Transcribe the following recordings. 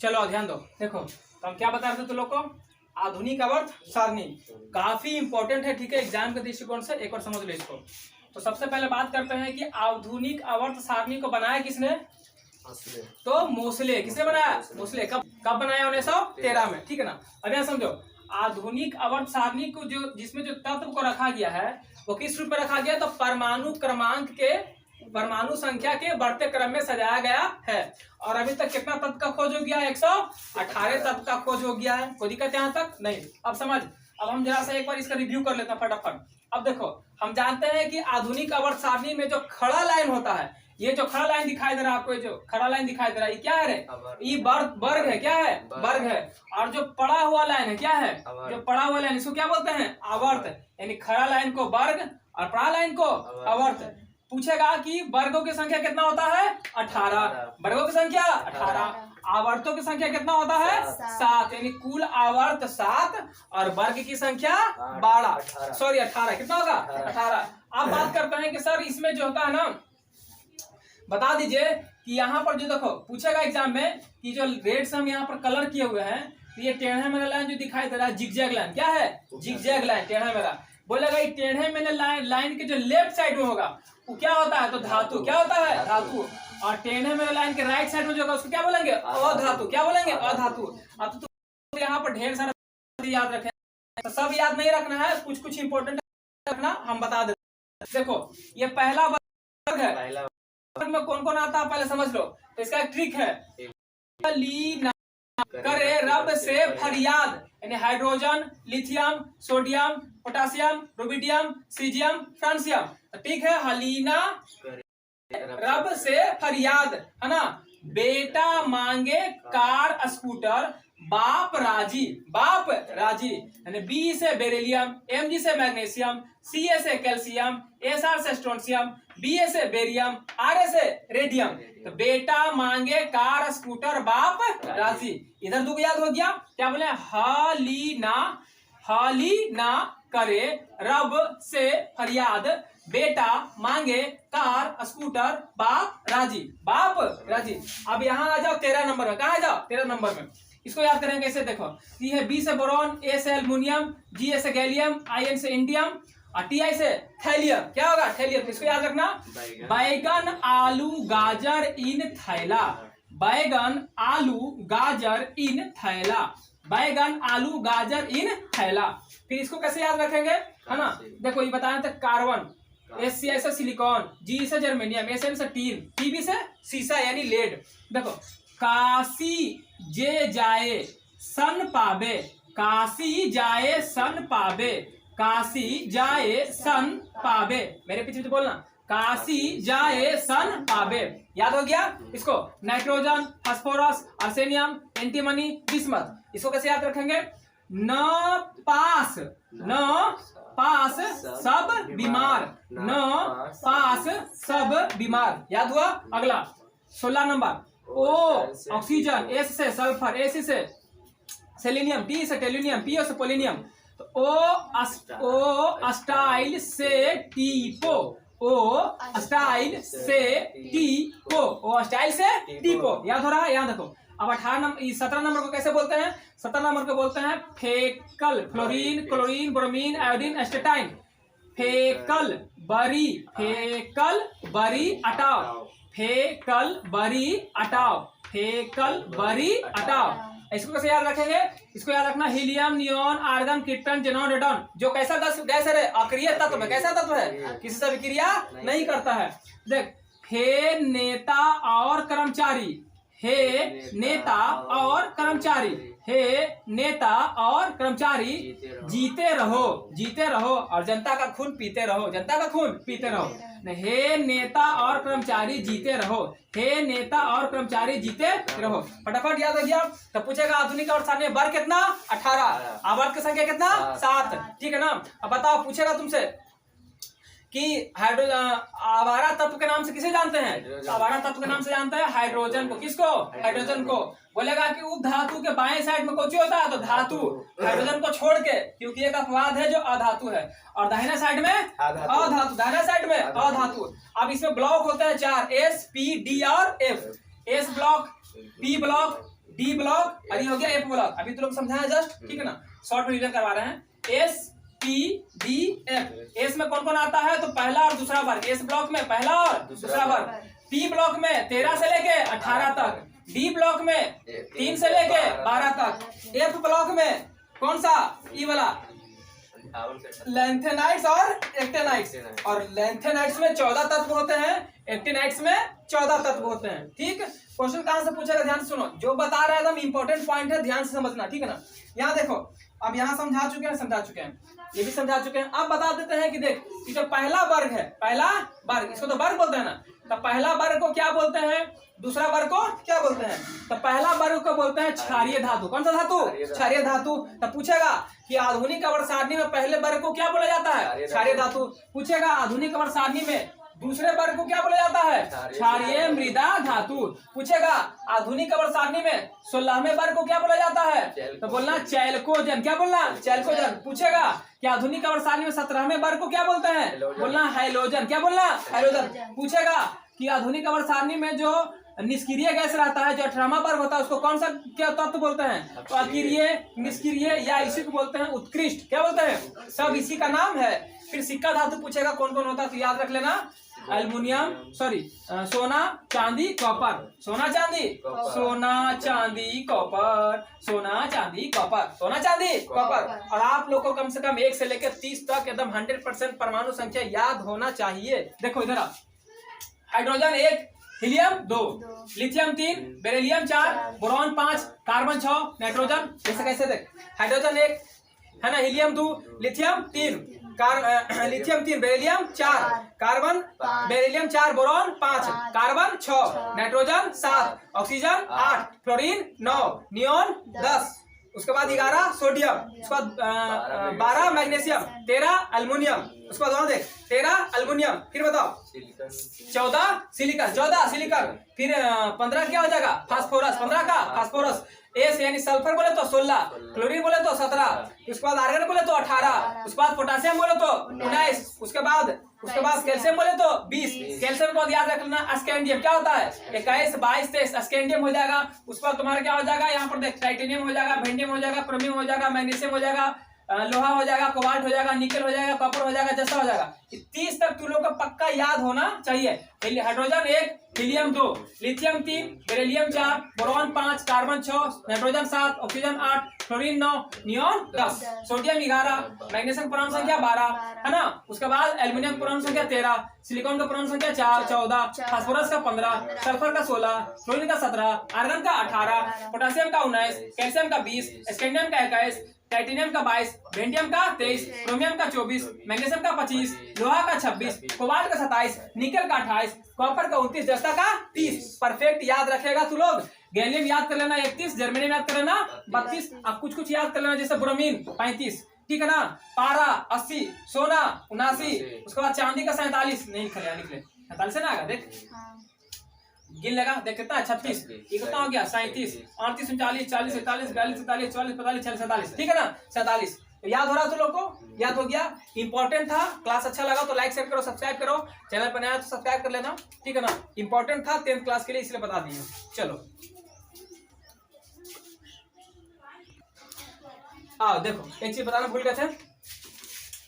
चलो ध्यान दो, देखो तो हम क्या बता रहे थे तुम लोग को, आधुनिक आवर्त सारणी काफी इंपॉर्टेंट है, ठीक है, एग्जाम के दृष्टिकोण से। एक और समझ लो इसको। तो सबसे पहले बात करते हैं कि आधुनिक आवर्त सारणी को बनाया किसने, तो मोसले। किसने बनाया? मोसले। कब बनाया? 1913 में, ठीक है ना। अब यहाँ समझो, आधुनिक आवर्त सारणी को जो जिसमें जो तत्व को रखा गया है वो किस रूप में रखा गया, तो परमाणु क्रमांक के, परमाणु संख्या के बढ़ते क्रम में सजाया गया है। और अभी तक कितना तत्व का खोज हो गया? 118 तत्व का खोज हो गया है। कोई दिक्कत यहाँ तक नहीं? अब समझ, अब हम जरा सा एक बार इसका रिव्यू कर लेते हैं फटाफट। अब देखो, हम जानते हैं कि आधुनिक आवर्त सारणी में जो खड़ा लाइन होता है, ये जो खड़ा लाइन दिखाई दे रहा है आपको, जो खड़ा लाइन दिखाई दे रहा है, ये क्या है रे? ये वर्ग है। क्या है? वर्ग है। और जो पड़ा हुआ लाइन है, क्या है? जो पड़ा हुआ लाइन, इसको क्या बोलते हैं? आवर्त। यानी खड़ा लाइन को वर्ग और पड़ा लाइन को आवर्त। पूछेगा कि वर्गों की संख्या कितना होता है? 18। वर्गों की संख्या 18, आवर्तों की संख्या कितना होता है? 7। यानी कुल आवर्त 7 और वर्ग की संख्या 12, सॉरी 18। कितना होगा? 18। अब बात करते हैं कि सर इसमें जो होता है ना, बता दीजिए कि यहाँ पर जो देखो पूछेगा एग्जाम में कि जो रेड से हम यहाँ पर कलर किए हुए हैं, तो ये टेढ़े मेढ़े लाइन जो दिखाई दे रहा है, जिगजैग लाइन। क्या है? जिगजैग लाइन, टेढ़ा मेढ़ा। बोलेगा ये टेढ़े मेढ़े लाइन के जो लेफ्ट साइड में होगा वो क्या होता है? तो धातु। क्या होता है? धातु। और टेढ़े मेढ़े लाइन के राइट साइड में जो होगा उसको क्या बोलेंगे? अधातु। क्या बोलेंगे? अधातु। अब तो यहाँ पर ढेर सारा याद रखें, तो सब याद नहीं रखना है, कुछ कुछ इंपॉर्टेंट रखना, हम बता देते। देखो ये पहला वर्ग है, वर्ग में कौन कौन आता है पहले समझ लो। तो इसका एक ट्रिक है, लीना करे रब से फरियाद, यानी hydrogen, lithium, sodium, potassium, rubidium, caesium, francium. ठीक है, हलीना रब से फरियाद, है ना। बेटा मांगे कार स्कूटर, बाप राजी। बाप राजी। यानी बी से बेरिलियम, एम से मैग्नीशियम, सी से कैल्शियम, एस आर से स्ट्रोंशियम, बी से बेरियम, आर से रेडियम। तो बेटा मांगे कार स्कूटर, बाप राजी। इधर दो याद हो गया। क्या बोले? हालीना करे रब से फरियाद, बेटा मांगे कार स्कूटर, बाप राजी। बाप राजी। अब यहाँ आ जाओ 13 नंबर में। कहा जाओ? 13 नंबर में। इसको याद करेंगे कैसे? देखो, सी है बी से बोरॉन, ए से एल्युमिनियम, जी से गैलियम, आई एन से इंडियम और टी आई से थैलियम। क्या होगा? थैलियम। इसको याद रखना, बैगन आलू गाजर इन थैला। बैगन आलू गाजर इन थैला। बैगन आलू गाजर इन थैला। फिर इसको कैसे याद रखेंगे, है ना। देखो ये बताया था, कार्बन, एस सी से सिलिकॉन, जी से जर्मेनियम, एस एम से टीन, टीबी से सीसा यानी लेड। देखो, काशी जे जाए सन पावे, काशी जाए सन पावे, काशी जाए सन पावे। मेरे पीछे बोलना, काशी जाए सन पावे। याद हो गया? इसको नाइट्रोजन, फास्फोरस, आर्सेनियम, एंटीमनी, बिस्मथ। इसको कैसे याद रखेंगे? न पास सब बीमार, न पास सब बीमार। याद हुआ? अगला 16 नंबर, ओ ऑक्सीजन, एस से सल्फर, एस से सेलेनियम, टी से टेलुनियम, पी से पोलिनियम। तो ओ स्टाइल से टीपो, ओ स्टाइल से टीपो, ओ स्टाइल से टीपो। याद हो रहा है? याद रखो। अब 17 नंबर को कैसे बोलते हैं? 17 नंबर को बोलते हैं फेकल, fluorine, chlorine, bromine, iodine, astatine. फेकल बरी, फेकल बरी हटाओ, फेकल बरी हटाओ, फेकल बरी हटाओ। इसको कैसे याद रखेंगे? इसको याद रखना, helium, neon, argon, krypton, xenon, radon. जो कैसा गैस है? अक्रिय तत्व है। कैसा तत्व है? किसी से विक्रिया नहीं करता है। देख, हे नेता और कर्मचारी, हे नेता और कर्मचारी, हे नेता और कर्मचारी जीते रहो, जीते रहो और जनता का खून पीते रहो, जनता का खून पीते रहो। हे नेता और कर्मचारी जीते रहो, हे नेता और कर्मचारी जीते रहो। फटाफट याद हो गया। तो पूछेगा आधुनिक आवर्त सारणी में वर्ग कितना? 18, आवर्त की संख्या कितना? 7। ठीक है ना। अब बताओ, पूछेगा तुमसे कि आवारा तत्व के नाम से किसे जानते हैं? आवारा तत्व के नाम से जानते हैं हाइड्रोजन को। किसको? हाइड्रोजन को। बोलेगा कि उप धातु के बाएं साइड में कौन होता है? तो धातु। हाइड्रोजन को छोड़ के, क्योंकि एक अपवाद है जो अधातु है। और दाहिने साइड में अधातु, दाहिने साइड में अधातु। अब इसमें ब्लॉक होते हैं 4, एस, पी, डी और F. S block, P block, D block और ये हो गया एफ ब्लॉक। अभी तो लोग समझाया जस्ट, ठीक है ना, शॉर्ट में रिवीजन करवा रहे हैं। S P D F. S में कौन कौन आता है तो पहला और दूसरा वर्ग, एस ब्लॉक में पहला और दूसरा वर्ग। पी ब्लॉक में 13 से लेके 18 तक, डी ब्लॉक में 3 से लेके 12 तक, एफ ब्लॉक में कौन सा ई वाला लेंथेनाइट्स और एक्टेनाइट्स। और लेंथेनाइट्स में 14 तत्व होते हैं, एक्टेनाइट्स में 14 तत्व होते हैं। ठीक, क्वेश्चन कहां से पूछेगा ध्यान से सुनो, जो बता रहा है एकदम इंपॉर्टेंट पॉइंट है, ध्यान से समझना, ठीक है ना। यहाँ देखो, अब यहाँ समझा चुके हैं, समझा चुके हैं, ये भी समझा चुके हैं। अब बता देते हैं कि देख, कि जो पहला वर्ग है, पहला वर्ग, इसको तो वर्ग बोलते हैं ना, तो पहला वर्ग को क्या बोलते हैं, दूसरा वर्ग को क्या बोलते हैं, तो पहला वर्ग को बोलते हैं क्षारीय धातु। कौन सा धातु, क्षारीय धातु। तो पूछेगा कि आधुनिक आवर्त सारणी में पहले वर्ग को क्या बोला जाता है, क्षारीय धातु। पूछेगा आधुनिक आवर्त सारणी में दूसरे वर्ग को क्या बोला जाता है, क्षारीय मृदा धातु। पूछेगा आधुनिक आवर्त सारणी में 16वें वर्ग को क्या बोला जाता है, तो बोलना चैल्कोजन। क्या बोलना, चैल्कोजन। पूछेगा कि आधुनिक आवर्त सारणी में 17वें वर्ग को क्या बोलते हैं, बोलना हैलोजन। क्या बोलना, हैलोजन। पूछेगा कि आधुनिक आवर्त सारणी में जो निष्क्रिय गैस रहता है, जो 18वां वर्ग होता है, उसको कौन सा क्या तत्व बोलते हैं, तो अक्रिय, निष्क्रिय, या इसी को बोलते हैं उत्कृष्ट। क्या बोलते हैं, सब इसी का नाम है। फिर सिक्का धातु पूछेगा कौन कौन होता है, तो याद रख लेना, एल्युमिनियम, सोना, चांदी, कॉपर। सोना चांदी, सोना चांदी कॉपर, सोना चांदी कॉपर, सोना चांदी कॉपर। और आप लोग को कम से कम 1 से लेकर 30 तक एकदम 100% परमाणु संख्या याद होना चाहिए। देखो इधर, hydrogen 1, helium 2, lithium 3, beryllium 4, boron 5, carbon 6, nitrogen. जैसे कैसे देख, हाइड्रोजन 1 है ना, helium 2, lithium 3, lithium 3, beryllium 4, carbon, beryllium 4, boron 5, carbon 6, nitrogen 7, oxygen 8, fluorine 9, neon 10, उसके बाद 11 सोडियम, उसके बाद 12 मैग्नीशियम, 13 एल्युमिनियम, उसके बाद देख 13 एल्युमिनियम, फिर बताओ 14 सिलिकॉन, फिर 15 क्या हो जाएगा, फास्फोरस, 15 का फास्फोरस। एस यानी सल्फर बोले तो 16, क्लोरीन बोले तो 17, उसके बाद आर्गन बोले तो 18, उसके बाद पोटासियम बोले तो 19, उसके बाद कैल्शियम बोले तो 20। कैल्शियम को याद रख लेना, स्कैंडियम क्या होता है, 21, 22, 23, स्कैंडियम हो जाएगा। उसके बाद तुम्हारा क्या हो जाएगा, यहाँ पर देख टाइटेनियम हो जाएगा, वेंडियम हो जाएगा, क्रोमियम हो जाएगा, मैग्नीशियम हो जाएगा, लोहा हो जाएगा, कोबाल्ट हो जाएगा, निकल हो जाएगा, कॉपर हो जाएगा, जैसा हो जाएगा। 30 तक तुम लोग का पक्का याद होना चाहिए। Hydrogen 1, helium 2, lithium 3, beryllium 4, boron 5, carbon 6, nitrogen 7, oxygen 8, fluorine 9, neon 10, sodium 11, magnesium परमाणु संख्या 12 है ना। उसके बाद एल्युमिनियम परमाणु संख्या 13, सिलिकॉन का परमाणु संख्या 14, फास्फोरस का 15, सल्फर का 16, फ्लोरीन का 17, आर्गन का 18, पोटासियम का 19, कैल्शियम का 20, स्कैंडियम का 21, टाइटेनियम का 22, वेंडियम का 23, क्रोमियम का 24, मैग्नीशियम का 25, लोहा का 26, कोबाल्ट का 27, निकल का 28, कॉपर का 29, जस्ता का 30। परफेक्ट याद रखेगा तू लोग। गैलियम याद कर लेना 31, जर्मेनियम याद कर लेना 32, अब कुछ याद कर लेना, जैसे ब्रोमीन 35, ठीक है ना, पारा 80, सोना 79, उसके बाद चांदी का 47, नहीं निकले 47 से ना आएगा, देख गिन लेगा, देख कितना है 36, ये कितना हो गया 37, 38, 39, 40, 41, 42, 43, 44, 45, 46, 47, ठीक है ना 47। तो याद हो रहा तुम लोग को, याद हो गया, इंपॉर्टेंट था। क्लास अच्छा लगा तो लाइक शेयर करो, सब्सक्राइब करो, चैनल पर नया तो सब्सक्राइब कर लेना, ठीक है ना। इंपॉर्टेंट था 10th क्लास के लिए, इसलिए बता दिए। चलो आओ देखो, एक चीज बताना भूल गए थे,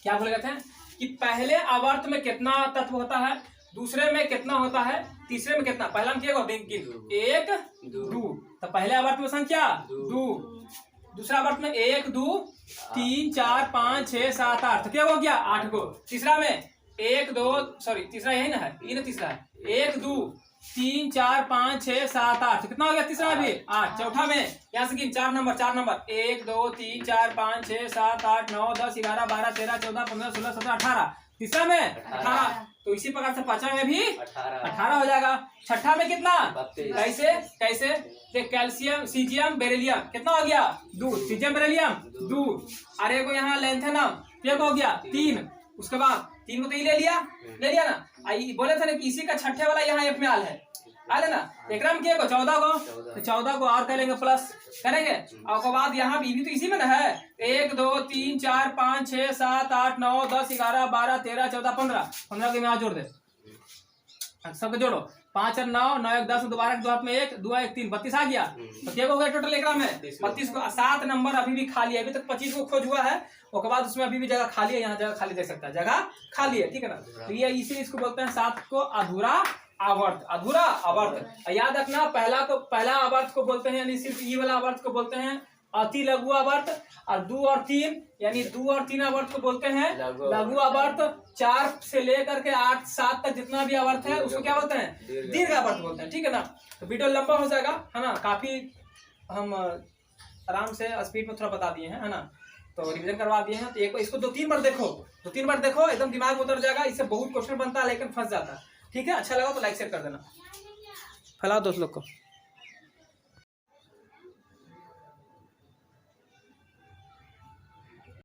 क्या भूल गए थे कि पहले आवर्त में कितना तत्व होता है, दूसरे में कितना होता है, तीसरे में कितना। पहला में क्या होगा, 1 2, तो पहले आवर्त में संख्या 2, दूसरा आवर्त में 1 2 3 4 5 6 7 8, तो क्या हो गया 8 को। तीसरा में 1 2 सॉरी तीसरा यही ना है, ये ना तीसरा है, 1 2 3 4 5 6 7 8, कितना हो गया तीसरा में भी 8। चौथा में यहाँ से गिन 4 नंबर 1 2 3 4 5 6 7 8 9 10 11 12 13 14 15 16 17 18, तीसरा में 18। तो इसी प्रकार से पांचवा में भी 18 हो जाएगा। छठा में कितना, कैसे कैल्शियम, सीजियम, बेरिलियम, कितना हो गया 2, सीजियम बेरिलियम 2, अरे को यहाँ लेंथेनम ये हो गया 3, उसके बाद 3 को तो ये ले लिया ना, बोले थे ना कि इसी का छठे वाला यहाँ एफ में आल है, आले ना, एक में क्या 14 को, तो 14 को और करेंगे प्लस करेंगे, और उसके बाद यहाँ भी तो इसी में ना है 1 2 3 4 5 6 7 8 9 10 11 12 13 14 15 को यहाँ जोड़ दे, सबको जोड़ो 5 और 9, 9 1 10, दोबारा 2 हाथ में 1, 2 1 3, 32 आ गया। तो क्या हो गया टोटल एकरा में 32 को 7 नंबर अभी भी खाली है, अभी तक 25 को खोज हुआ है, उसके बाद उसमें अभी भी जगह खाली है, यहाँ जगह खाली देख सकता है, जगह खाली है, ठीक है ना। तो ये इसी इसको बोलते हैं 7 को अधूरा आवर्त, अधूरा आवर्त। याद रखना पहला आवर्त को बोलते हैं यानी सिर्फ ई वाला आवर्त को बोलते हैं अति लघु आवर्त, और 2 और 3 यानी 2 और 3 आवर्त को बोलते हैं लघु आवर्त। 4 से लेकर के 8 7 तक जितना भी आवर्त है उसको क्या बोलते हैं, दीर्घ आवर्त बोलते हैं, ठीक है ना। तो वीडियो लंबा हो जाएगा, है ना, काफी हम आराम से स्पीड में थोड़ा बता दिए हैं, है ना, तो रिवीजन करवा दिए हैं। तो एक इसको 2-3 बार देखो, 2-3 बार देखो, एकदम दिमाग में उतर जाएगा। इससे बहुत क्वेश्चन बनता है लेकिन फंस जाता है, ठीक है। अच्छा लगा तो लाइक शेयर कर देना, फैलाओ दोस्त लोग को।